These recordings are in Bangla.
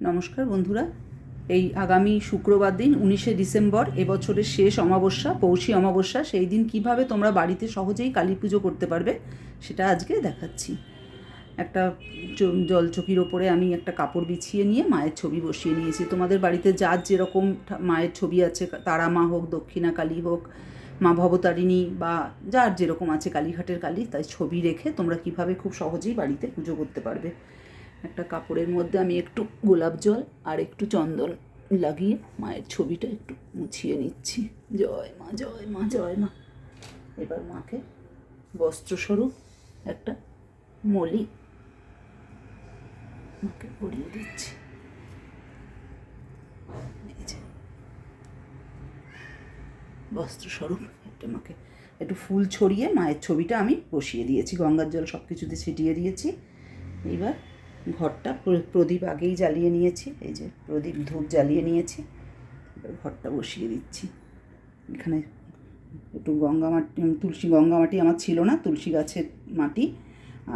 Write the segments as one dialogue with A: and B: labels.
A: নমস্কার বন্ধুরা, এই আগামী শুক্রবার দিন 19শে ডিসেম্বর এবছরের শেষ অমাবস্যা, পৌষী অমাবস্যা। সেই দিন কিভাবে তোমরা বাড়িতে সহজেই কালী পুজো করতে পারবে সেটা আজকে দেখাচ্ছি। একটা জলচকির ওপরে আমি একটা কাপড় বিছিয়ে নিয়ে মায়ের ছবি বসিয়ে নিয়েছি। তোমাদের বাড়িতে যার যেরকম মায়ের ছবি আছে, তারা মা হোক, দক্ষিণা কালী হোক, মা ভবতারিণী, বা যার যেরকম আছে, কালীঘাটের কালী, তাই ছবি রেখে তোমরা কিভাবে খুব সহজেই বাড়িতে পুজো করতে পারবে। একটা কাপড়ের মধ্যে আমি একটু গোলাপ জল আর একটু চন্দন লাগিয়ে মায়ের ছবিটা একটু মুছিয়ে নিচ্ছি। জয় মা, জয় মা, জয় মা। এবার মাকে বস্ত্রস্বরূপ একটা মলি মাকে পরিয়ে দিচ্ছি। বস্ত্রস্বরূপ একটা মাকে একটু ফুল ছড়িয়ে মায়ের ছবিটা আমি বসিয়ে দিয়েছি, গঙ্গার জল সব কিছুতে ছিটিয়ে দিয়েছি। এইবার ঘরটা প্রদীপ আগেই জ্বালিয়ে নিয়েছি, এই যে প্রদীপ ধূপ জ্বালিয়ে নিয়েছি। এবার ঘরটা বসিয়ে দিচ্ছি। এখানে একটু গঙ্গা মাটি আমার ছিল না, তুলসী গাছের মাটি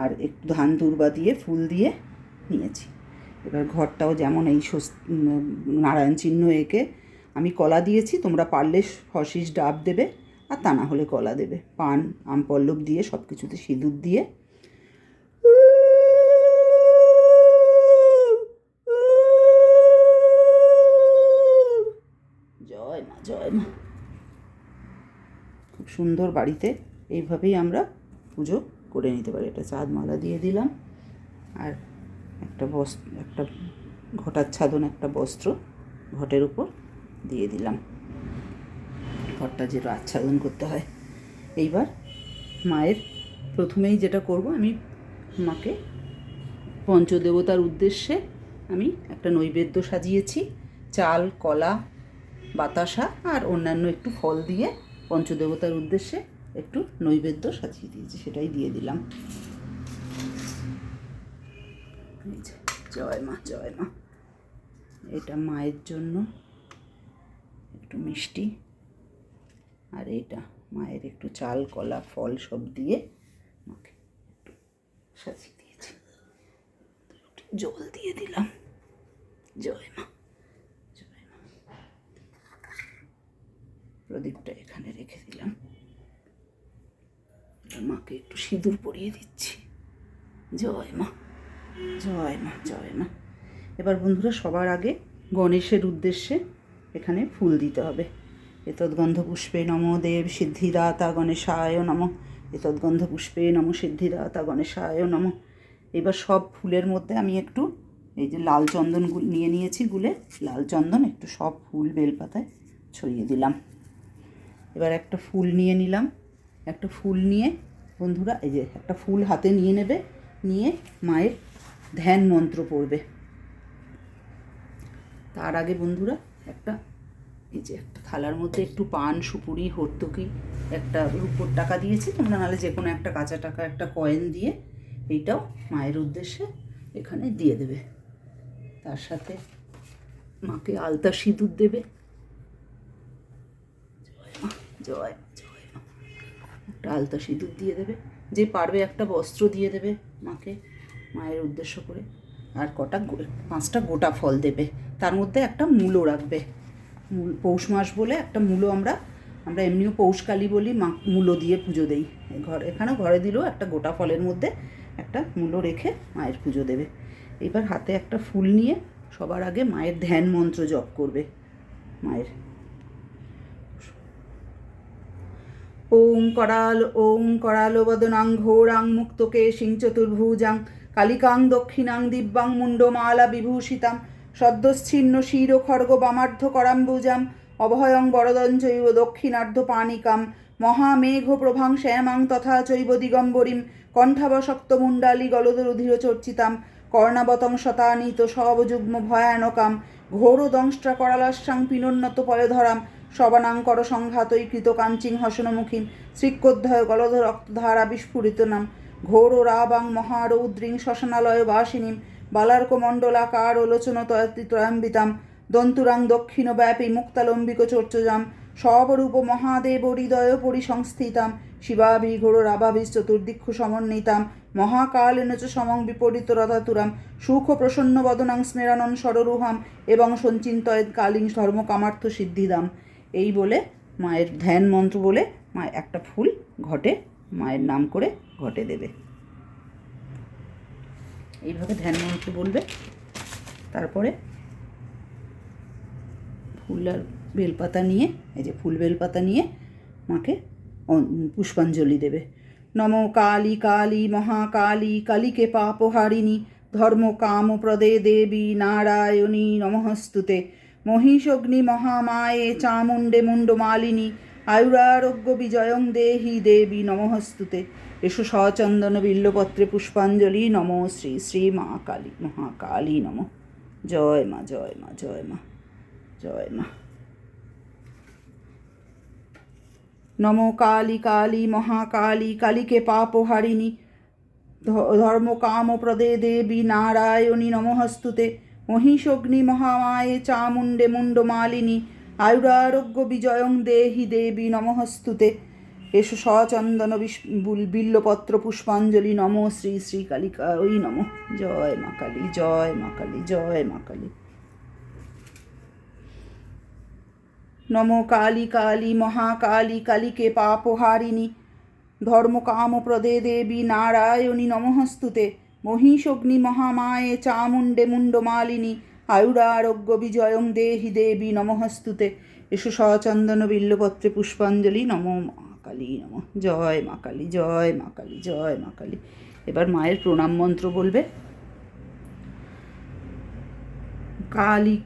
A: আর একটু ধান দুর্বা দিয়ে ফুল দিয়ে নিয়েছি। এবার ঘরটাও যেমন এই নারায়ণ চিহ্ন এঁকে আমি কলা দিয়েছি, তোমরা পারলে শশিস ডাব দেবে, আর তা না হলে কলা দেবে। পান আম পল্লব দিয়ে সব কিছুতে সিঁদুর দিয়ে জয় মা, জয় মা। খুব সুন্দর বাড়িতে এইভাবেই আমরা পুজো করে নিতে পারি। একটা চাঁদ মালা দিয়ে দিলাম, আর একটা ঘটাচ্ছাদন একটা বস্ত্র ঘটের উপর দিয়ে দিলাম। ঘরটা যেটা আচ্ছাদন করতে হয়। এইবার মায়ের প্রথমেই যেটা করব, আমি মাকে পঞ্চদেবতার উদ্দেশ্যে আমি একটা নৈবেদ্য সাজিয়েছি। চাল, কলা, বাতাসা আর অন্যান্য একটু ফল দিয়ে পঞ্চদেবতার উদ্দেশ্যে একটু নৈবেদ্য সাজিয়ে দিয়েছি, সেটাই দিয়ে দিলাম। জয় মা, জয় মা। এটা মায়ের জন্য একটু মিষ্টি, আর এটা মায়ের একটু চাল, কলা, ফল সব দিয়ে মাকে একটু সাজিয়ে দিয়েছি। জল দিয়ে দিলাম। জয় মা, জয় মা। প্রদীপটা এখানে রেখে দিলাম। মাকে একটু সিঁদুর পরিয়ে দিচ্ছি। জয় মা, জয় মা, জয় মা। এবার বন্ধুরা, সবার আগে গণেশের উদ্দেশ্যে এখানে ফুল দিতে হবে। এতদ্গন্ধ পুষ্পে নম দেব সিদ্ধিদাতা গণেশায় নম। এতদ্গন্ধ পুষ্পে নম সিদ্ধিদাতা গণেশায় নম। এবার সব ফুলের মধ্যে আমি একটু এই যে লাল চন্দন নিয়ে নিয়েছি, গুলে লাল চন্দন একটু সব ফুল বেলপাতায় ছড়িয়ে দিলাম। এবার একটা ফুল নিয়ে নিলাম। একটা ফুল নিয়ে বন্ধুরা, এই যে একটা ফুল হাতে নিয়ে নেবে, নিয়ে মায়ের ধ্যান মন্ত্র পড়বে। তার আগে বন্ধুরা, এই যে একটা থালার মধ্যে একটু পান, সুপুরি, হর্তুকি, একটা রূপোর টাকা দিয়েছি, তোমরা নাহলে যে কোনো একটা কাঁচা টাকা, একটা কয়েন দিয়ে এইটাও মায়ের উদ্দেশ্যে এখানে দিয়ে দেবে। তার সাথে মাকে আলতা সিঁদুর দেবে। জয় মা, জয় জয় মা। একটা আলতা সিঁদুর দিয়ে দেবে, যে পারবে একটা বস্ত্র দিয়ে দেবে মাকে মায়ের উদ্দেশ্য করে, আর 5টা গোটা ফল দেবে। তার মধ্যে একটা মূলো রাখবে। পৌষ মাস বলে একটা মূলো আমরা এমনিও পৌষকালী বলি, মূলো দিয়ে পুজো দেই। এখানেও ঘরে দিলেও একটা গোটা ফলের মধ্যে একটা মূলো রেখে মায়ের পুজো দেবে। এবার হাতে একটা ফুল নিয়ে সবার আগে মায়ের ধ্যান মন্ত্র জপ করবে। মায়ের ওং করালো বদনাং ঘোরাং মুক্তকেশিং চতুর্ভুজাং কালিকাং দক্ষিণাং দিব্যাং মুন্ডমালা বিভূষিতাম সদ্যচ্ছিন্ন শির খড়গ বামার্ধ করাম্বুজাম অভয়ং বরদং চৈব দক্ষিণার্ধ পানিকাম মহামেঘ প্রভাং শ্যামাং তথা চৈব দিগম্বরীম কণ্ঠাবশক্ত মুণ্ডালি গলদরুধির চর্চিতাম কর্ণাবতং শতানীত সবযুগ্ম ভয়ানকাম ঘোরদংষ্ট্রা করালাস্যাং পিনোন্নত পয়ধরাম শবানাং কর সংঘাতৈ কৃত কাঞ্চিং হসনমুখীম শ্রীকোদ্ধয় গলধ রক্তধারা বিস্ফুরিত নাম ঘোর রাবাং মহারৌদ্রিং শ্মশানালয় বাসিনীম বালার্কমণ্ডলাকার লোচন ত্রয়াম্বিতাম দন্তুরাং দক্ষিণ ব্যাপী মুক্তালম্বিক চর্চজাম সবরূপ মহাদেব হৃদয় পরিসংস্থিতাম শিবাভি ঘোর রাভাভি চতুর্দিক্ষু সমন্বিতাম মহাকালেন চ সমং বিপরীত রথাতুরাম সুখ প্রসন্ন বদনাং স্মেরানন সররুহাম এবং সঞ্চিন্তয়েদ কালিং ধর্মকামার্থ সিদ্ধিদাম। এই বলে মায়ের ধ্যান মন্ত্র বলে মায়ের একটা ফুল ঘটে মায়ের নাম করে ঘটে দেবে। এইভাবে ধ্যান মন্ত্র বলবে। তারপরে ফুল আর বেলপাতা নিয়ে, এই যে ফুল বেলপাতা নিয়ে মাকে পুষ্পাঞ্জলি দেবে। নম কালী কালী মহাকালী কালীকে পাপহারিণী ধর্ম কাম প্রদে দেবী নারায়ণী নমঃস্তুতে মহিষগ্নি মহামায়ে চামুণ্ডে মুণ্ডমালিনী আয়ুরারোগ্য বিজয়ং দেহি দেবী নমঃস্তুতে। এসো সচন্দন বিল্লপত্রে পুষ্পাঞ্জলি নম শ্রী শ্রী মা কালী মহাকালী নম। জয় মা জয় মা জয় মা জয় মা। নম কালী কালী মহাকালী কালীকে পাপহারিণী ধর্ম কাম প্রদে দেবী নারায়ণী নমঃস্তুতে মহিষগ্নি মহামায়ে চামুণ্ডে মুণ্ডমালিনী আয়ুরারোগ্য বিজয়ং দেহি দেবী নমঃস্তুতে। এসো সচন্দন বিল্লপত্র পুষ্পাঞ্জলি নম শ্রী শ্রী কালিকায় নম। জয় মা কালী জয় মা কালী জয় মা কালী। নম কালী কালী মহাকালী কালীকে পাপহারিণী ধর্ম কাম প্রদে দেবী নারায়ণী নমঃস্তুতে মহিষগ্নি মহামায়ে চামুণ্ডে মুণ্ডমালিনী আয়ুরারোগ্য বিজয়ং দেহি দেবী নমঃস্তুতে। এসো সচন্দন বিল্লপত্রে পুষ্পাঞ্জলি নম মা কালী নম। জয় মা কালী জয় মা কালী জয় মা কালী। এবার মায়ের প্রণাম মন্ত্র বলবে। কালী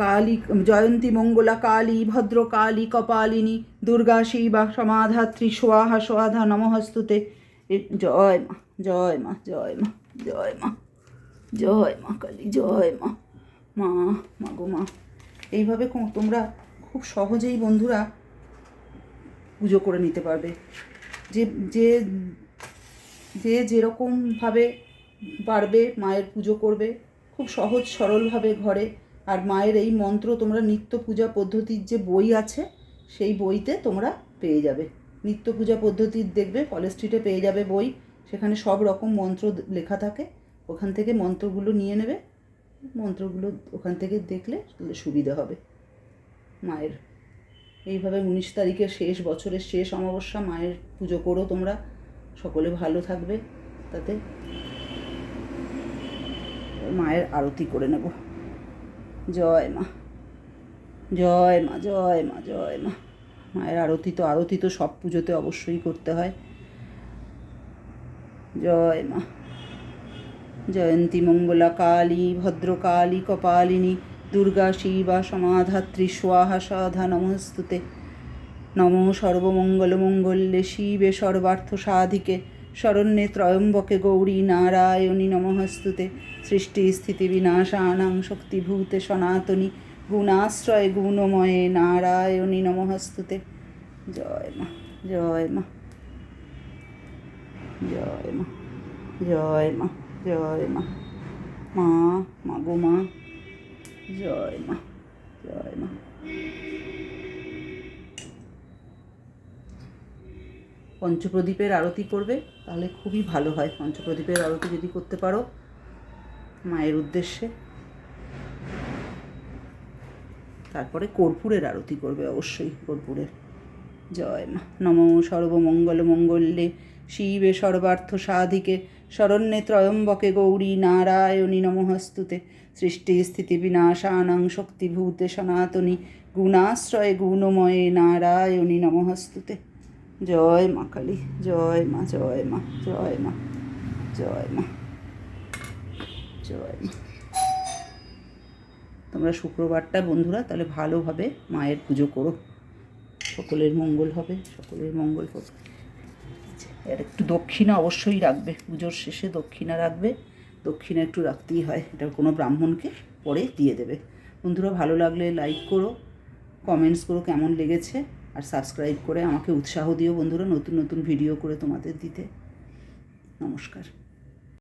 A: কালী জয়ন্তী মঙ্গলা কালী ভদ্রকালী কপালিনী দুর্গা শিবা সমাধাত্রী স্বাহা স্বাধা নমঃস্তুতে। জয় মা জয় মা জয় মা জয় মা জয় মা কালী জয় মা মা মাগো মা। এইভাবে তোমরা খুব সহজেই বন্ধুরা পুজো করে নিতে পারবে। যে যে যে যেরকমভাবে পারবে মায়ের পুজো করবে খুব সহজ সরলভাবে ঘরে। আর মায়ের এই মন্ত্র তোমরা নিত্য পূজা পদ্ধতির যে বই আছে সেই বইতে তোমরা পেয়ে যাবে। নিত্য পূজা পদ্ধতির দেখবে কলেজ স্ট্রিটে পেয়ে যাবে বই, সেখানে সব রকম মন্ত্র লেখা থাকে। ওখান থেকে মন্ত্রগুলো নিয়ে নেবে, মন্ত্রগুলো ওখান থেকে দেখলে সুবিধা হবে মায়ের। এইভাবে 19 তারিখের শেষ বছরের শেষ অমাবস্যা মায়ের পুজো করো তোমরা, সকলে ভালো থাকবে। তাতে মায়ের আরতি করে নেব। জয় মা জয় মা জয় মা জয় মা। মায়ের আরতি তো সব পুজোতে অবশ্যই করতে হয়। জয় মা। জয়ন্তী মঙ্গলা কালী ভদ্রকালী কপালিনী দুর্গা শিবা সমাধাত্রী স্বাহা স্বাধা নমঃস্তুতে। নম সর্বমঙ্গলমঙ্গলে শিবে সর্বার্থ সাধিকে শরণ্যে ত্রয়ম্বকে গৌরী নারায়ণী নমঃস্তুতে। সৃষ্টি স্থিতি বিনাশানাং শক্তিভূতে সনাতনী গুণাশ্রয়ে গুণময়ে নারায়ণী নমঃস্তুতে। জয় মা জয় মা জয় মা জয় মা জয় মা মা মাগো মা জয় মা জয় মা। পঞ্চপ্রদীপের আরতি করবে তাহলে খুবই ভালো হয়। পঞ্চপ্রদীপের আরতি যদি করতে পারো মায়ের উদ্দেশ্যে। তারপরে কর্পূরের আরতি করবে অবশ্যই, কর্পূরের। জয় মা। নম সর্বমঙ্গলমঙ্গলে শিবে সর্বার্থ সাধিকে শরণ্যে ত্রয়ম্বকে গৌরী নারায়ণী নমঃস্তুতে। সৃষ্টি স্থিতি বিনাশানাং শক্তিভূতে সনাতনী গুণাশ্রয়ে গুণময়ে নারায়ণী নমঃস্তুতে। জয় মা কালী জয় মা জয় মা জয় মা জয় মা জয় মা। তোমরা শুক্রবারটা বন্ধুরা তাহলে ভালোভাবে মায়ের পুজো করো, সকলের মঙ্গল হবে, সকলের মঙ্গল হবে। আর একটু দক্ষিণা অবশ্যই রাখবে, পুজোর শেষে দক্ষিণা রাখবে। দক্ষিণা একটু রাখতেই হয়, এটা কোনো ব্রাহ্মণকে পরে দিয়ে দেবে। বন্ধুরা ভালো লাগলে লাইক করো, কমেন্টস করো কেমন লেগেছে, আর সাবস্ক্রাইব করে আমাকে উৎসাহ দিও বন্ধুরা নতুন নতুন ভিডিও করে তোমাদের দিতে। নমস্কার।